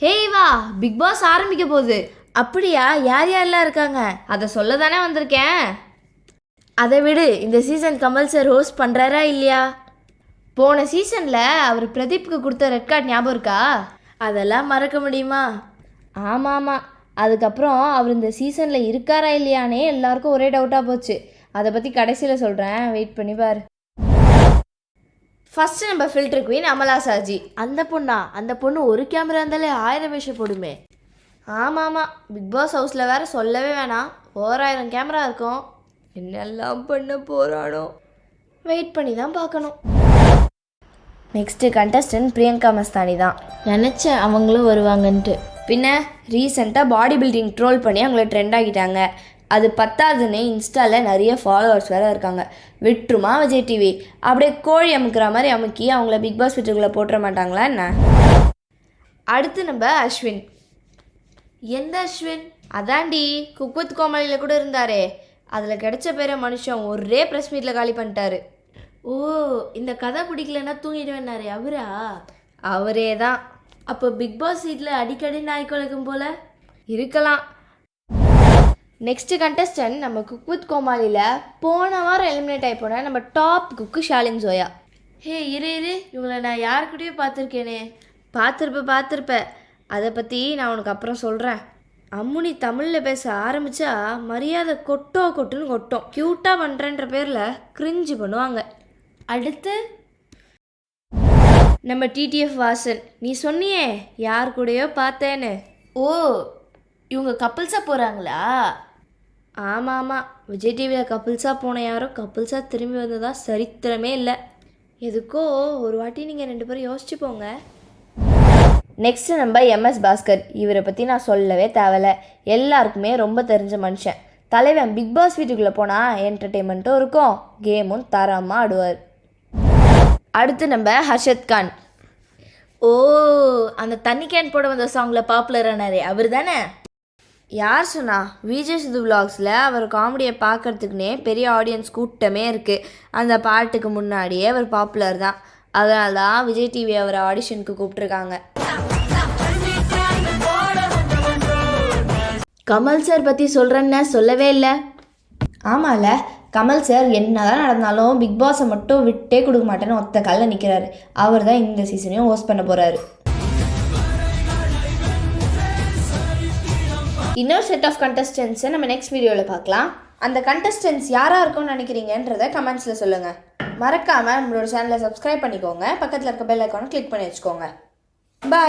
Hey வா, big pass ஆரம்பிக்க போகுது. அப்படியா? யார் யாரெல்லாம் இருக்காங்க? அதை சொல்ல தானே வந்திருக்கேன். அதை விடு, இந்த சீசன் கமல் சார் ஹோஸ்ட் பண்ணுறாரா இல்லையா? போன சீசனில் அவர் பிரதீப்புக்கு கொடுத்த ரெட் கார்டு ஞாபகம் இருக்கா? அதெல்லாம் மறக்க முடியுமா? ஆமாம் ஆமாம். அதுக்கப்புறம் அவர் இந்த சீசனில் இருக்காரா இல்லையானே எல்லாருக்கும் ஒரே டவுட்டாக போச்சு. அதை பற்றி கடைசியில் சொல்கிறேன், வெயிட் பண்ணி பாரு. ஃபஸ்ட்டு நம்ம ஃபில்டர் குவீன் அமலா சாஜி. அந்த பொண்ணா? அந்த பொண்ணு ஒரு கேமரா இருந்தாலே 1000 வேஷம் போடுமே. ஆமாம் ஆமாம், பிக் பாஸ் ஹவுஸில் வேறு சொல்லவே வேணாம், 1000 கேமரா இருக்கும். என்னெல்லாம் பண்ண போகிறானோ, வெயிட் பண்ணி தான் பார்க்கணும். நெக்ஸ்ட்டு கண்டஸ்டன்ட் பிரியங்கா மஸ்தானி தான். நினச்சேன் அவங்களும் வருவாங்கன்ட்டு. பின்ன ரீசெண்டாக பாடி பில்டிங் ட்ரோல் பண்ணி அவங்கள ட்ரெண்ட் ஆகிட்டாங்க. அது பத்தாதுன்னு இன்ஸ்டாவில் நிறைய ஃபாலோவர்ஸ் வேறு இருக்காங்க. விட்டுருமா விஜய் டிவி? அப்படியே கோழி அமுக்கிற மாதிரி அமுக்கி அவங்கள பிக் பாஸ் வீட்டுக்குள்ளே போட்டுற மாட்டாங்களா என்ன? அடுத்து நம்ம அஸ்வின். எந்த அஸ்வின்? அதாண்டி குக் வித் கோமாளியில் கூட இருந்தாரே, அதில் கிடைச்ச பேரை மனுஷன் ஒரே ப்ரெஸ் மீட்டில் காலி பண்ணிட்டாரு. ஓ, இந்த கதை பிடிக்கலன்னா தூங்கிடுவேன்னாரு அவரா? அவரே தான். அப்போ பிக் பாஸ் சீட்டில் அடிக்கடி நாய் குலைக்கும் போல் இருக்கலாம். நெக்ஸ்ட்டு கண்டஸ்டன்ட் நம்ம குக் வித் கோமாளியில் போன வாரம் எலிமினேட் ஆகி போன நம்ம டாப் குக்கு ஷாலின் ஜோயா. ஹே இரு, இவங்களை நான் யாருக்கிட்டையும் பார்த்துருக்கேனே. பார்த்துருப்ப. அதை பற்றி நான் உனக்கு அப்புறம் சொல்கிறேன். அம்முனி தமிழில் பேச ஆரம்பித்தா மரியாதை கொட்டுன்னு கொட்டும். க்யூட்டாக பண்ணுறன்ற பேரில் கிரிஞ்சு பண்ணுவாங்க. அடுத்து நம்ம டிடிஎஃப் வாசன். நீ சொன்னியே யார் கூடயோ பார்த்தேன்னு. ஓ, இவங்க கப்புள்ஸாக போகிறாங்களா? ஆமாம், விஜய் டிவியில் கப்புள்ஸாக போன யாரும் கப்புள்ஸாக திரும்பி வந்ததா சரித்திரமே இல்லை. எதுக்கோ ஒரு வாட்டி நீங்கள் 2 பேரும் யோசிச்சு போங்க. நெக்ஸ்ட்டு நம்ம எம்எஸ் பாஸ்கர். இவரை பற்றி நான் சொல்லவே தேவையில்ல, எல்லாருக்குமே ரொம்ப தெரிஞ்ச மனுஷன். தலைவன் பிக் பாஸ் வீட்டுக்குள்ளே போனால் என்டர்டெயின்மெண்ட்டும் இருக்கும், கேமும் தரமாக ஆடுவார். அடுத்து நம்ம ஹர்ஷத் கான். ஓ, அந்த தண்ணி கேன் போட வந்த சாங்கில் பாப்புலரானாரே அவர் தானே? யார் சொன்னா? விஜய் சித்து விலாக்ஸில் அவர் காமெடியை பார்க்குறதுக்குனே பெரிய ஆடியன்ஸ் கூட்டமே இருக்குது. அந்த பாட்டுக்கு முன்னாடியே அவர் பாப்புலர் தான். அதனால தான் விஜய் டிவி அவரை ஆடிஷனுக்கு கூப்பிட்ருக்காங்க. கமல் சார் பற்றி சொல்கிறேன்னு சொல்லவே இல்லை. ஆமாம்ல, கமல் சார் என்ன தான் நடந்தாலும் பிக் பாஸை மட்டும் விட்டே கொடுக்க மாட்டேன்னு ஒத்த காலில் நிற்கிறாரு. அவர் தான் இந்த சீசனையும் ஹோஸ்ட் பண்ண போகிறாரு. இன்னொரு செட் ஆஃப் கண்டஸ்டன்ஸை நம்ம நெக்ஸ்ட் வீடியோவில் பார்க்கலாம். அந்த கண்டஸ்டன்ஸ் யாராக இருக்கும்னு நினைக்கிறீங்கன்றதை கமெண்ட்ஸில் சொல்லுங்கள். மறக்காமல் நம்மளோட சேனலை சப்ஸ்கிரைப் பண்ணிக்கோங்க. பக்கத்தில் இருக்க பெல் ஐக்கானை கிளிக் பண்ணி வச்சுக்கோங்க. பாய்.